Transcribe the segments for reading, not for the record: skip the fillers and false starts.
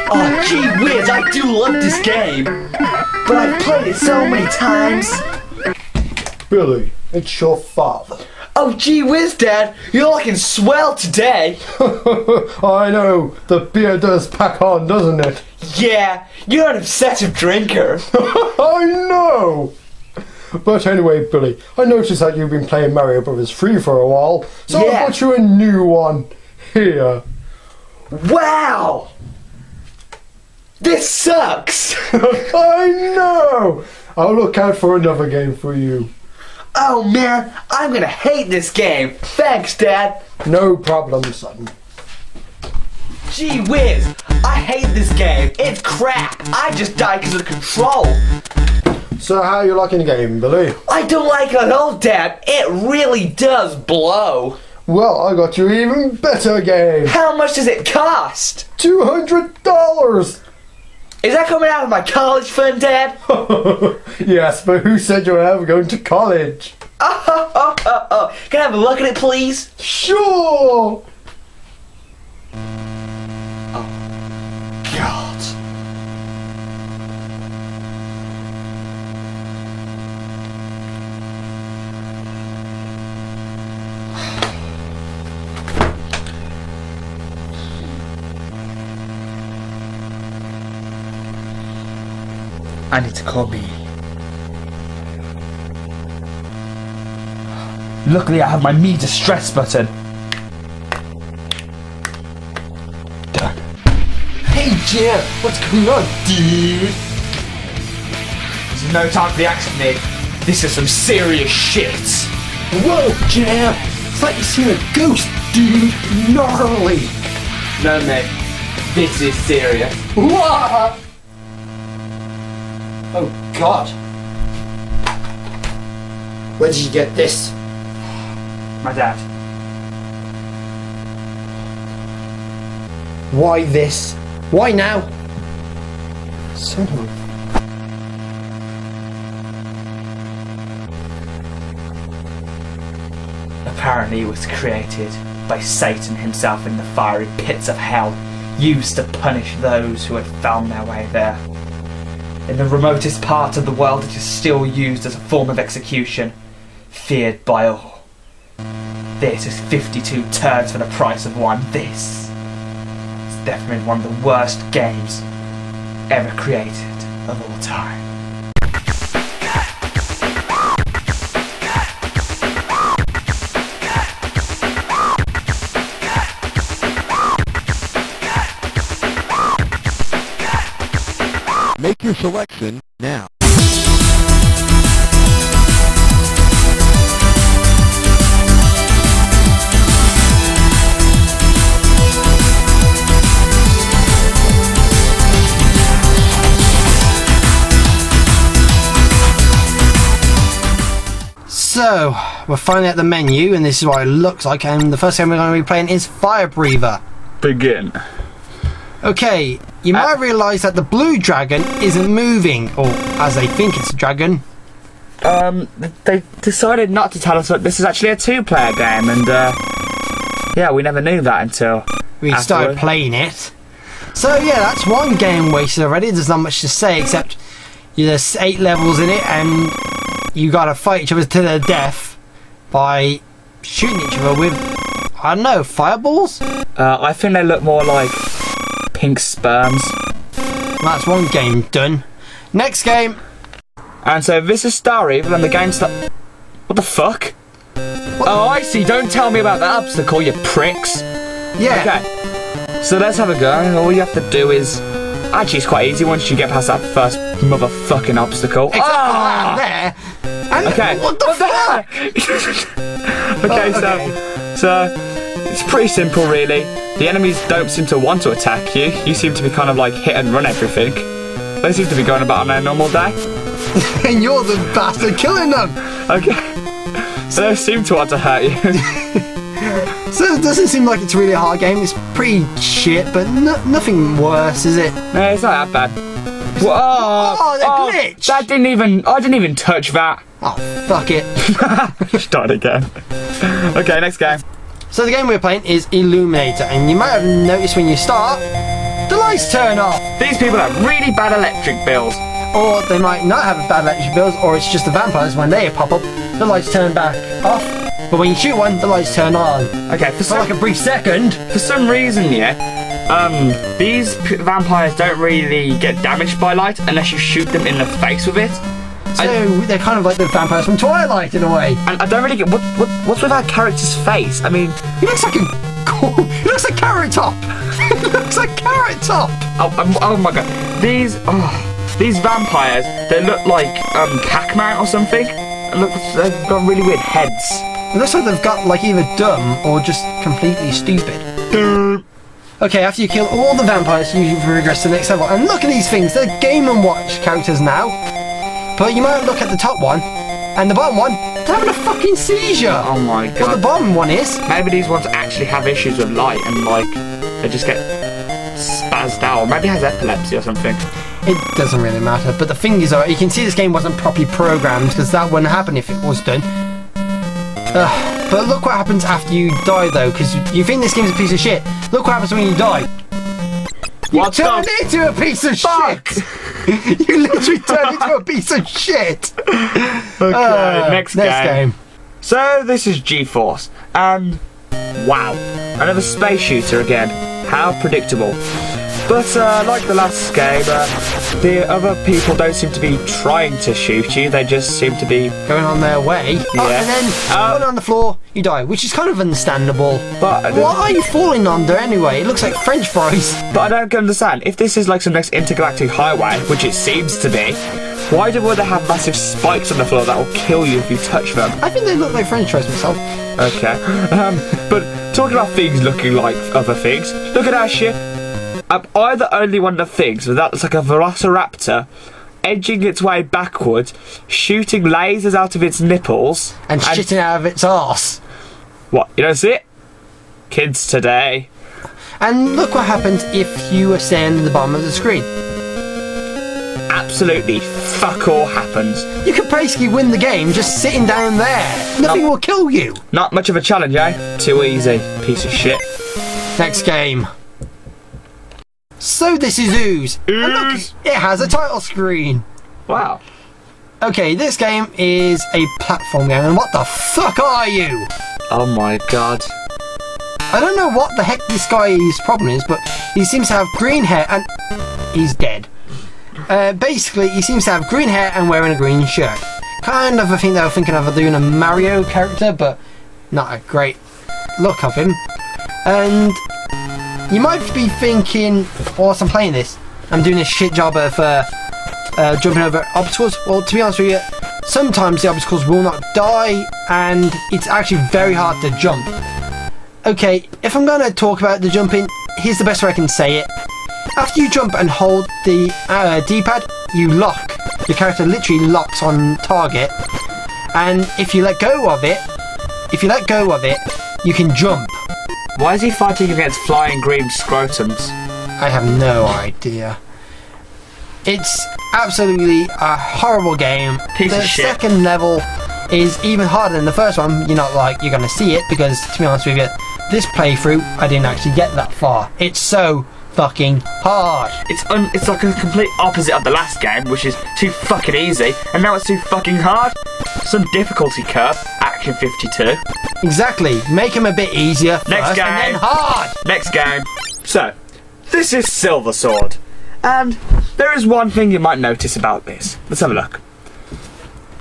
Oh, gee whiz, I do love this game. But I've played it so many times. Billy, it's your father. Oh, gee whiz, Dad, you're looking swell today. I know, the beer does pack on, doesn't it? Yeah, you're an obsessive drinker. I know! But anyway, Billy, I noticed that you've been playing Mario Bros. 3 for a while, so Yeah. I bought you a new one. Here. Wow! This sucks! I know! I'll look out for another game for you. Oh man, I'm gonna hate this game. Thanks, Dad. No problem, son. Gee whiz, I hate this game. It's crap. I just died because of the control. So how are you liking the game, Billy? I don't like it at all, Dad. It really does blow. Well, I got you an even better game. How much does it cost? $200! Is that coming out of my college fund, Dad? Yes, but who said you were ever going to college? Oh. Can I have a look at it, please? Sure! God. I need to call B. Luckily I have my Me Distress button. Done. Hey, Jam, what's going on, dude? There's no time for the action, Nick. This is some serious shit. Whoa, Jam! It's like you seen a ghost, dude! Gnarly! No, mate. This is serious. What? Oh, God. Where did you get this? My dad. Why this? Why now? Son of a... Apparently it was created by Satan himself in the fiery pits of hell, used to punish those who had found their way there. In the remotest part of the world it is still used as a form of execution, feared by all. This is 52 turds for the price of one. This is definitely one of the worst games ever created of all time. Make your selection now. So, we're finally at the menu, and this is what it looks like, and the first game we're going to be playing is Fire Breather. Begin. Okay, you might have realised that the blue dragon isn't moving, or as they think it's a dragon. They decided not to tell us that this is actually a two-player game, and yeah, we never knew that until We started playing it. So yeah, that's one game wasted already. There's not much to say except there's 8 levels in it, and you gotta fight each other to the death by shooting each other with, I don't know, fireballs? I think they look more like pink sperms. That's one game done. Next game. And so this is Star Evil, and the game start. What the fuck? Oh, I see. Don't tell me about that obstacle, you pricks. Yeah. Okay. So let's have a go. All you have to do is. Actually, it's quite easy once you get past that first motherfucking obstacle. Except for that there. And Okay. what the fuck? Okay, okay. so it's pretty simple, really. The enemies don't seem to want to attack you. You seem to be kind of like hit and run everything. They seem to be going about on their normal day. And you're the bastard killing them. Okay. So they seem to want to hurt you. So it doesn't seem like it's really a hard game. It's pretty shit, but nothing worse, is it? No, it's not that bad. Oh, the glitch! I didn't even touch that. Oh, fuck it. Start again. Okay, next game. So the game we're playing is Illuminator, and you might have noticed when you start, the lights turn off. These people have really bad electric bills. Or they might not have bad electric bills, or it's just the vampires. When they pop up, the lights turn back off. But when you shoot one, the lights turn on. Okay, For like a brief second. For some reason, yeah, these vampires don't really get damaged by light unless you shoot them in the face with it. So they're kind of like the vampires from Twilight in a way. And I don't really get what's with our character's face. I mean, He looks like a he looks like Carrot Top. He looks like Carrot Top. oh my god, these vampires, they look like Pac-Man or something. And look, they've got really weird heads. It looks like they've got like either dumb or just completely stupid. Okay, after you kill all the vampires, you progress to the next level. And look at these things, they're Game & Watch characters now. But you might look at the top one, and the bottom one, they're having a fucking seizure. Oh my god. Well, the bottom one is. Maybe these ones actually have issues with light and like they just get spazzed out. Or maybe it has epilepsy or something. It doesn't really matter. But the thing is, you can see this game wasn't properly programmed, because that wouldn't happen if it was done. But look what happens after you die, though, because you think this game's a piece of shit. Look what happens when you die. You turn into a piece of shit. You literally turn into a piece of shit. Okay, next game. So this is G-Force, and wow, another space shooter again. How predictable. But like the last game, the other people don't seem to be trying to shoot you. They just seem to be going on their way. Yeah. And then falling on the floor, you die, which is kind of understandable. But what are you falling under anyway? It looks like French fries. But I don't understand. If this is like some next intergalactic highway, which it seems to be, why would they have massive spikes on the floor that will kill you if you touch them? I think they look like French fries myself. Okay. But talking about things looking like other things, look at our ship. I'm the only one that thinks that that's like a velociraptor edging its way backwards, shooting lasers out of its nipples and shitting out of its arse. What? You don't see it? Kids today. And look what happens if you stand at the bottom of the screen. Absolutely fuck all happens. You could basically win the game just sitting down there. Nothing will kill you. Not much of a challenge, eh? Too easy. Piece of shit. Next game. So this is Ooze. And look, it has a title screen. Wow. Okay, this game is a platform game, and what the fuck are you? Oh my god. I don't know what the heck this guy's problem is, but he seems to have green hair and he's dead. Basically, he seems to have green hair and wearing a green shirt. Kind of a thing they were thinking of doing a Mario character, but not a great look of him. And you might be thinking, whilst I'm playing this, I'm doing a shit job of jumping over obstacles. Well, to be honest with you, sometimes the obstacles will not die, and it's actually very hard to jump. Okay, if I'm going to talk about the jumping, here's the best way I can say it. After you jump and hold the D-pad, you lock. Your character literally locks on target, and if you let go of it, you can jump. Why is he fighting against flying green scrotums? I have no idea. It's absolutely a horrible game. Piece of shit. The second level is even harder than the first one. You're not like you're gonna see it, because to be honest with you, this playthrough I didn't actually get that far. It's so fucking hard. It's like a complete opposite of the last game, which is too fucking easy, and now it's too fucking hard. Some difficulty curve, Action 52. Exactly. Make them a bit easier first, Next game. and then hard. Next game. So, this is Silver Sword, and there is one thing you might notice about this. Let's have a look.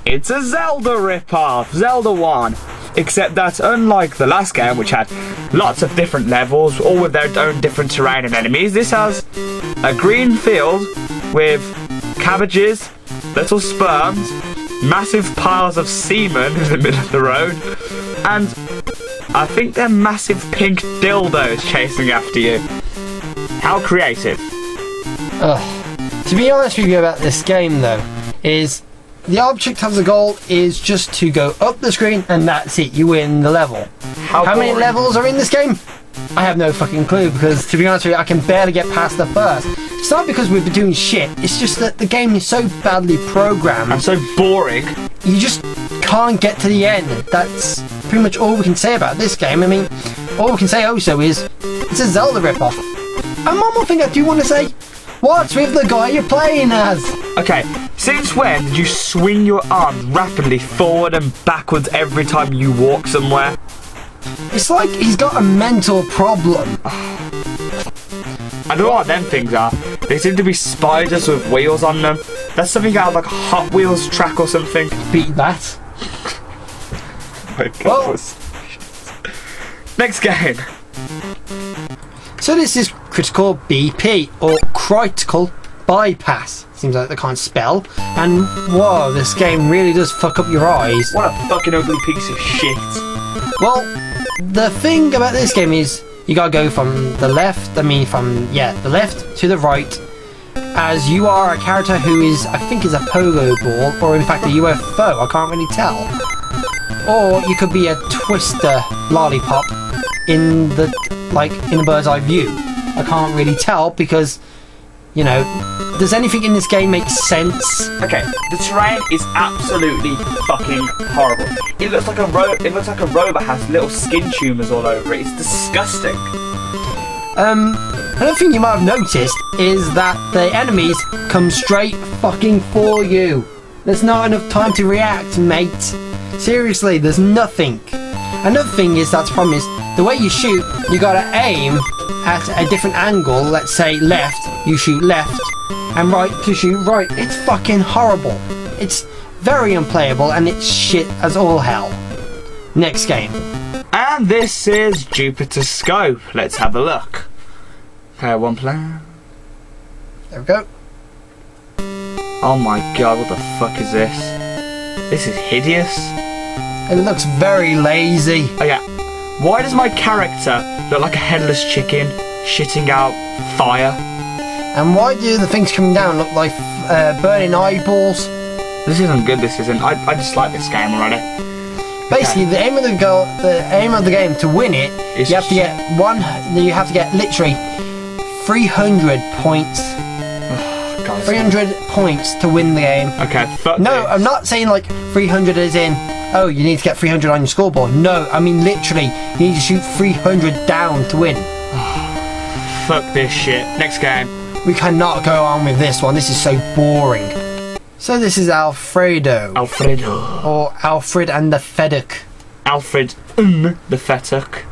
It's a Zelda rip-off, Zelda 1. Except that, unlike the last game, which had lots of different levels, all with their own different terrain and enemies, this has a green field with cabbages, little sperms, massive piles of semen in the middle of the road, and I think they're massive pink dildos chasing after you. How creative. To be honest with you about this game, though, is the object of the goal is just to go up the screen, and that's it. You win the level. How many levels are in this game? I have no fucking clue, because to be honest with you, I can barely get past the first. It's not because we've been doing shit, it's just that the game is so badly programmed. And so boring. You just can't get to the end. That's pretty much all we can say about this game. I mean, all we can say also is, it's a Zelda ripoff. And one more thing I do want to say. What's with the guy you're playing as? Okay, since when did you swing your arms rapidly forward and backwards every time you walk somewhere? It's like he's got a mental problem. I don't know what them things are. They seem to be spiders with wheels on them. That's something out of like a Hot Wheels track or something. Beat that. My God. Next game. So this is critical BP, or critical bypass. Seems like they can't spell. And whoa, this game really does fuck up your eyes. What a fucking ugly piece of shit. Well, the thing about this game is you gotta go from the left, the left to the right, as you are a character who is, I think is a pogo ball, or in fact a UFO, I can't really tell. Or you could be a twister lollipop in the bird's eye view. I can't really tell because, you know, does anything in this game make sense? Okay, the terrain is absolutely fucking horrible. It looks like a robot has little skin tumours all over it. It's disgusting. Another thing you might have noticed is that the enemies come straight fucking for you. There's not enough time to react, mate. Seriously, there's nothing. Another thing is that's problem is the way you shoot, you gotta aim at a different angle. Let's say left, you shoot left, and right to shoot right. It's fucking horrible. It's very unplayable and it's shit as all hell. Next game. And this is Jupiter Scope. Let's have a look. Player one plan. There we go. Oh my God, what the fuck is this? This is hideous. It looks very lazy. Oh yeah. Why does my character look like a headless chicken shitting out fire? And why do the things coming down look like burning eyeballs? This isn't good, this isn't. I dislike this game already. Basically, the aim of the game to win it, you have to get literally 300 points. 300 points to win the game. Okay, fuck No, this. I'm not saying like 300 as in, oh, you need to get 300 on your scoreboard. No, I mean literally, you need to shoot 300 down to win. Fuck this shit. Next game. We cannot go on with this one. This is so boring. So this is Alfredo. Alfredo. Or Alfred and the Feduk. Alfred the Fetuk.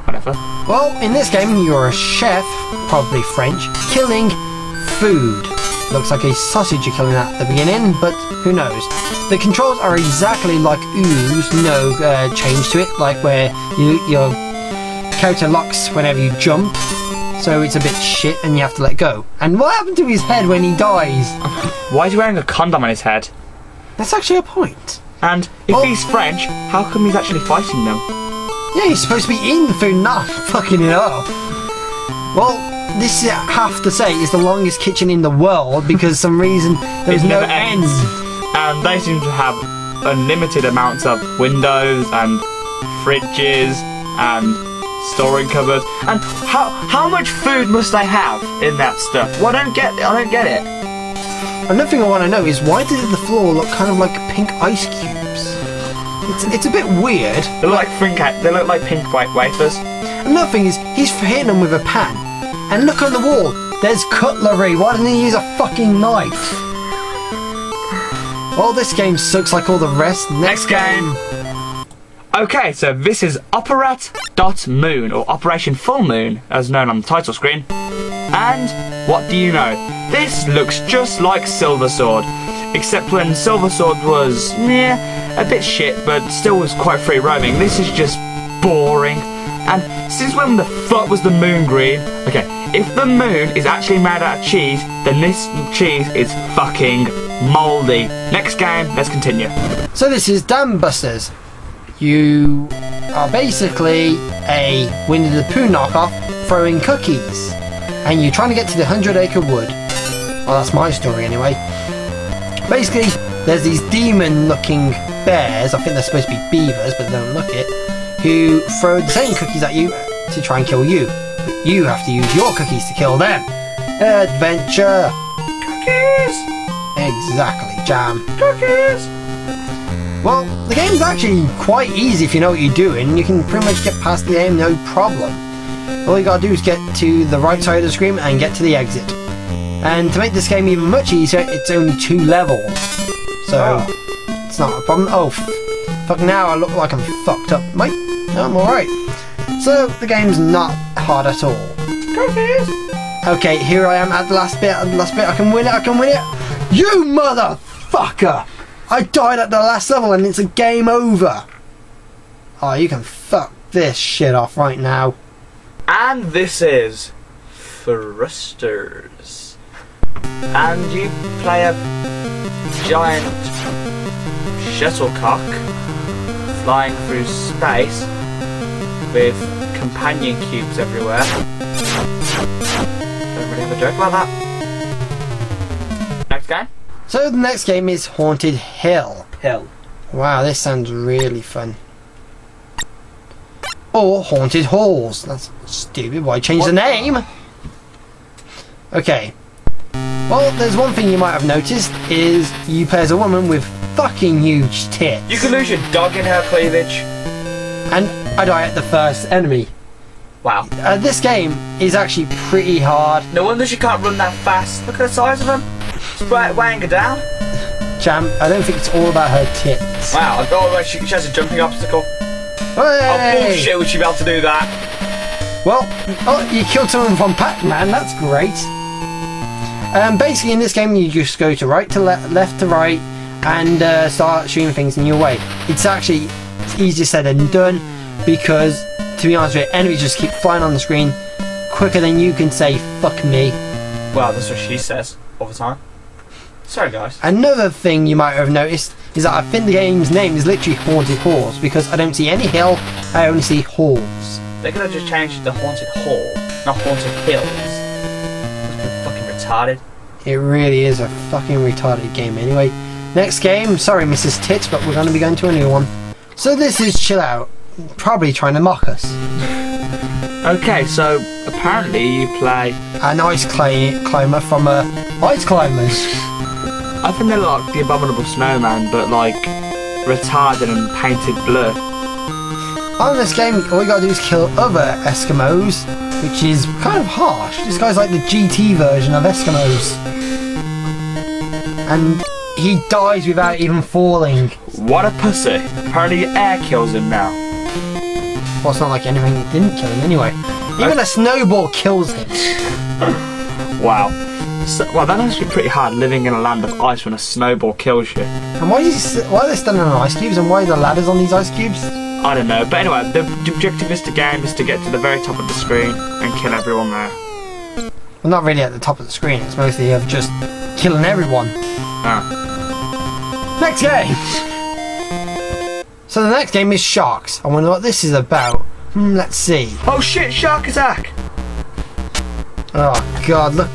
Whatever. Well, in this game, you're a chef, probably French, killing food. Looks like a sausage you're killing at the beginning, but who knows. The controls are exactly like Ooze, no change to it, like where your character locks whenever you jump, so it's a bit shit and you have to let go. And what happened to his head when he dies? Why is he wearing a condom on his head? That's actually a point. And if he's French, how come he's actually fighting them? Yeah, he's supposed to be eating the food, not fucking it up. Well, this, I have to say, is the longest kitchen in the world because some reason there's no never end. And they seem to have unlimited amounts of windows and fridges and storing cupboards. And how much food must they have in that stuff? Well, I don't get it. Another thing I want to know is why does the floor look kind of like pink ice cubes? It's a bit weird. They look like pink white wafers. Another thing is he's hitting them with a pan. And look on the wall, there's cutlery. Why doesn't he use a fucking knife? Well, this game sucks like all the rest. Next game. Okay, so this is Operat.Moon, or Operation Full Moon, as known on the title screen. And what do you know? This looks just like Silver Sword, except when Silver Sword was, a bit shit, but still was quite free roaming. This is just boring. And since when the fuck was the moon green? Okay, if the moon is actually made out of cheese, then this cheese is fucking mouldy. Next game, let's continue. So this is Dam Busters. You are basically a Winnie the Pooh knockoff throwing cookies. And you're trying to get to the 100-acre wood. Well, that's my story anyway. Basically, there's these demon-looking bears, I think they're supposed to be beavers, but they don't look it, who throw the same cookies at you to try and kill you. But you have to use your cookies to kill them. Adventure! Cookies! Exactly, Jam. Cookies! Well, the game's actually quite easy if you know what you're doing. You can pretty much get past the game no problem. all you gotta do is get to the right side of the screen and get to the exit. And to make this game even much easier, it's only 2 levels. So, it's not a problem. Oh, fuck, now I look like I'm fucked up. Mate, no, I'm alright. So, the game's not hard at all. Okay, here I am at the last bit, I can win it, You motherfucker! I died at the last level and it's a game over. Oh, you can fuck this shit off right now. And this is Thrusters. And you play a giant shuttlecock flying through space with companion cubes everywhere. Don't really have a joke about that. Next game? So the next game is Haunted Hill. Wow, this sounds really fun. Or Haunted Halls. That's stupid. Why change the name? Okay. Well, there's one thing you might have noticed is you play as a woman with fucking huge tits. You can lose your dog in her cleavage. And I die at the first enemy. Wow. This game is actually pretty hard. No wonder she can't run that fast. Look at the size of them. It's weighing her down. Jam, I don't think it's all about her tits. Wow, I thought she has a jumping obstacle. Hey! Oh bullshit, would she be able to do that? Well, oh, you killed someone from Pac-Man, that's great. Basically in this game you just go to right to left to right and start shooting things in your way. It's actually easier said than done because, to be honest with you, enemies just keep flying on the screen quicker than you can say fuck me. Well, that's what she says all the time. Sorry guys. Another thing you might have noticed is that I think the game's name is literally Haunted Halls because I don't see any hill, I only see halls. They could have just changed it to Haunted Hall, not Haunted Hills. That's fucking retarded. It really is a fucking retarded game anyway. Next game, sorry Mrs. Tits, but we're going to be going to a new one. So this is Chill Out, probably trying to mock us. Okay, so apparently you play An ice climber from Ice Climbers. I think they're like the Abominable Snowman, but like retarded and painted blue. On this game, all you gotta do is kill other Eskimos, which is kind of harsh. This guy's like the GT version of Eskimos. And he dies without even falling. What a pussy. Apparently your air kills him now. Well, it's not like anything didn't kill him anyway. Even a snowball kills him. Wow. So, well, that must be pretty hard living in a land of ice when a snowball kills you. And why are they standing on ice cubes and why are the ladders on these ice cubes? I don't know, but anyway, the objective is to game is to get to the very top of the screen and kill everyone there. Well, not really at the top of the screen, it's mostly of just killing everyone. Ah. Next game! So the next game is Sharks. I wonder what this is about. Let's see. Oh shit, shark attack! Oh god, look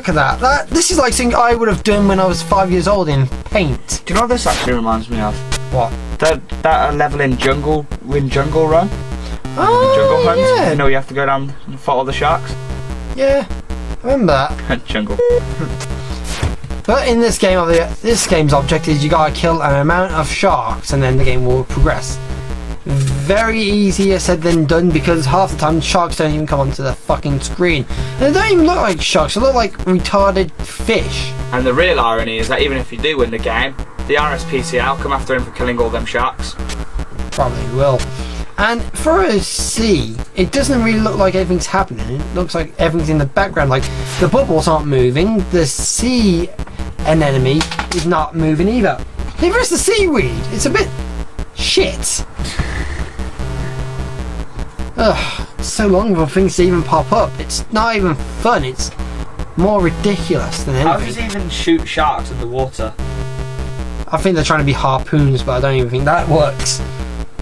at that. This is like something I would have done when I was 5 years old in Paint. Do you know what this actually reminds me of? What? That level in Jungle Run? Oh, Jungle Hunt? yeah. You know you have to go down and fight all the sharks? Yeah, I remember that. Jungle. But in this game, this game's object is you gotta kill an amount of sharks and then the game will progress. Very easier said than done because half the time sharks don't even come onto the fucking screen. And they don't even look like sharks, they look like retarded fish. And the real irony is that even if you do win the game, the RSPCA will come after him for killing all them sharks. Probably will. And for a sea, it doesn't really look like everything's happening. It looks like everything's in the background. Like the bubbles aren't moving. The sea anemone is not moving either. Neither is the seaweed. It's a bit shit. Ugh, it's so long for things to even pop up. It's not even fun. It's more ridiculous than anything. How does he even shoot sharks in the water? I think they're trying to be harpoons, but I don't even think that works.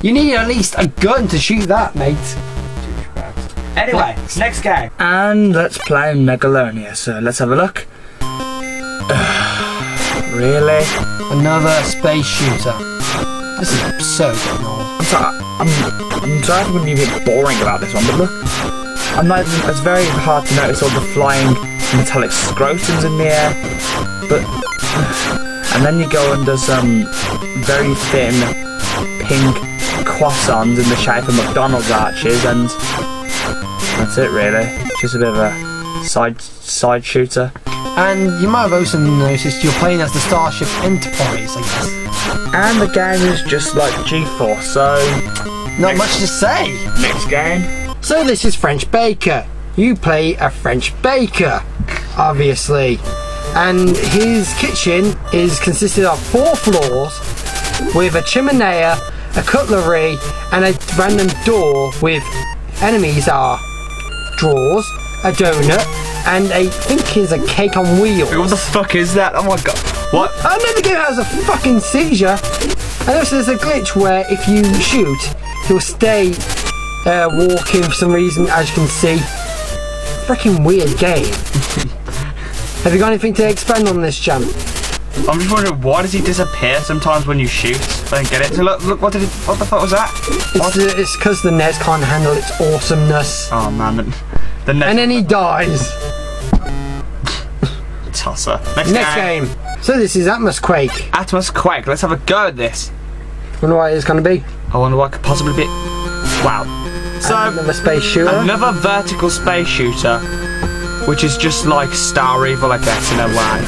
You need at least a gun to shoot that, mate. Anyway, next game. And let's play Megalonia, so let's have a look. Really? Another space shooter. This is so getting old. I'm sorry if I'm going to be a bit boring about this one, but look. It's very hard to notice all the flying metallic scrotums in the air. But... And then you go under some very thin pink croissants in the shape of McDonald's arches, and That's it, really. Just a bit of a side shooter. And you might have also noticed you're playing as the Starship Enterprise, I guess. And the game is just like G4, so... Not much to say. Next game. So this is French Baker. You play a French baker, obviously. And his kitchen is consisted of 4 floors with a chimney, a cutlery, and a random door with enemies are drawers, a donut, and I think is a cake on wheels. What the fuck is that? Oh my god. What? I know the game has a fucking seizure. And also there's a glitch where if you shoot, he'll stay walking for some reason, as you can see. Freaking weird game. Have you got anything to expand on this, Jam? I'm just wondering, why does he disappear sometimes when you shoot? I don't get it. So look, what the fuck was that? It's because the NES can't handle its awesomeness. Oh man, the NES. And then he dies. Tosser. Next game. So this is Atmos Quake. Atmos Quake. Let's have a go at this. Wonder what it's going to be. I wonder what it could possibly be. Wow. So another space shooter. Another vertical space shooter, which is just like Star Evil, I guess, in a way.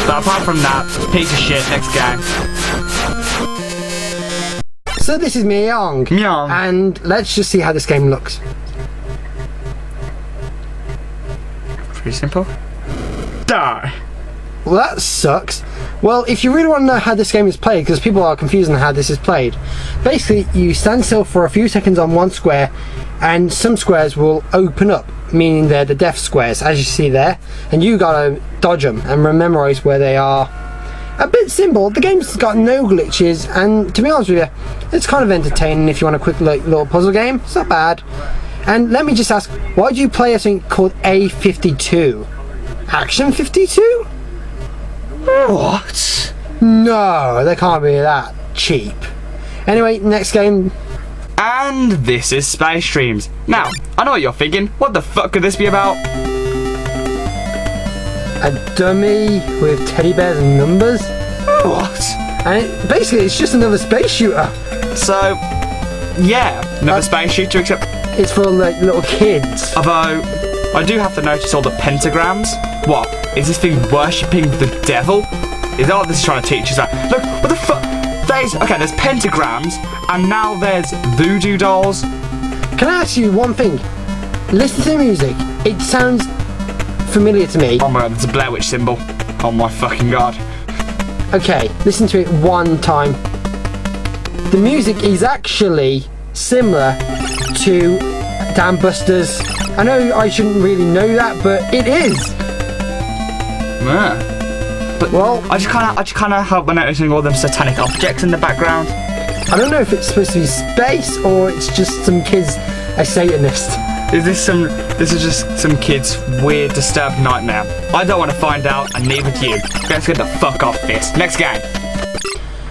But apart from that, piece of shit. Next game. So this is MiyandJAM. MiyandJAM. And let's just see how this game looks. Pretty simple. Die. Well, that sucks. Well, if you really want to know how this game is played, because people are confused on how this is played, basically you stand still for a few seconds on one square, and some squares will open up, meaning they're the death squares, as you see there, and you gotta dodge them and memorize where they are. A bit simple. The game's got no glitches, and to be honest with you, it's kind of entertaining if you want a quick little puzzle game. It's not bad. And let me just ask, why do you play a thing called A52? Action 52? What? No, they can't be that cheap. Anyway, next game. And this is Space Streams. Now, I know what you're thinking. What the fuck could this be about? A dummy with teddy bears and numbers? What? And basically it's just another space shooter. So, yeah, another space shooter, except... It's for like little kids. Although, I do have to notice all the pentagrams. What? Is this thing worshipping the devil? Is that what this is trying to teach us? Look, what the fuck? There's pentagrams, and now there's voodoo dolls. Can I ask you one thing? Listen to the music. It sounds familiar to me. Oh my god, there's a Blair Witch symbol. Oh my fucking god. Okay, listen to it one time. The music is actually similar to Dam Busters. I know I shouldn't really know that, but it is. Yeah. But well, I just kind of help by noticing all them satanic objects in the background. I don't know if it's supposed to be space or it's just some kids a Satanist. This is just some kid's weird, disturbed nightmare. I don't want to find out, and neither do you. Let's get the fuck off this. Next game.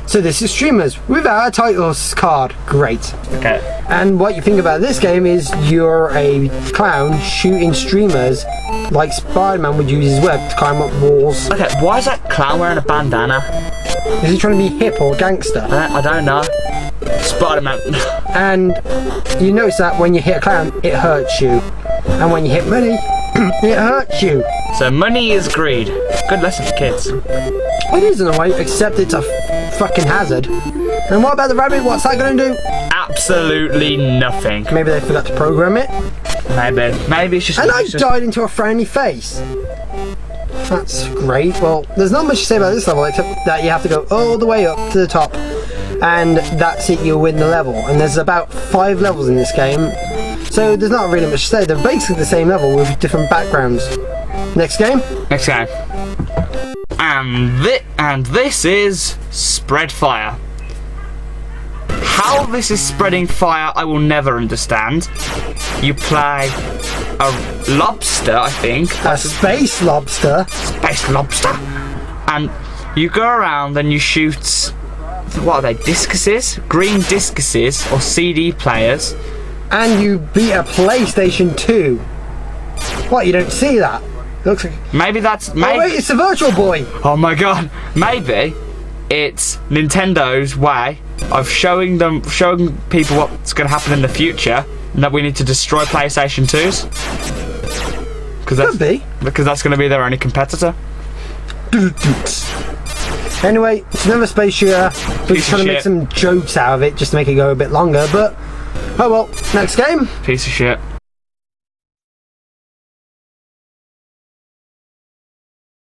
So this is Streamers without a titles card. Great. Okay. And what you think about this game is you're a clown shooting streamers like Spider-Man would use his web to climb up walls. Okay, why is that clown wearing a bandana? Is he trying to be hip or gangster? I don't know. Spider-Man. And you notice that when you hit a clown, it hurts you. And when you hit money, it hurts you. So money is greed. Good lesson for kids. It is in a way, except it's a fucking hazard. And what about the rabbit? What's that going to do? Absolutely nothing. Maybe they forgot to program it. Maybe it's just... And I died into a frowny face. That's great. Well, there's not much to say about this level except that you have to go all the way up to the top. And that's it, you'll win the level. And there's about 5 levels in this game. So there's not really much to say. They're basically the same level with different backgrounds. Next game? Next game. And this is Spread Fire. How this is spreading fire, I will never understand. You play a lobster, I think. A space lobster? Space lobster. And you go around and you shoot, what are they, discuses? Green discuses, or CD players. And you beat a PlayStation 2. What, you don't see that? It looks like... Maybe that's... Oh wait, it's a Virtual Boy! Oh my god. Maybe it's Nintendo's way of showing people what's going to happen in the future that we need to destroy PlayStation 2s. Could be. Because that's going to be their only competitor. Anyway, it's another space shooter. We're just trying to make some jokes out of it just to make it go a bit longer, but oh well. Next game. Piece of shit.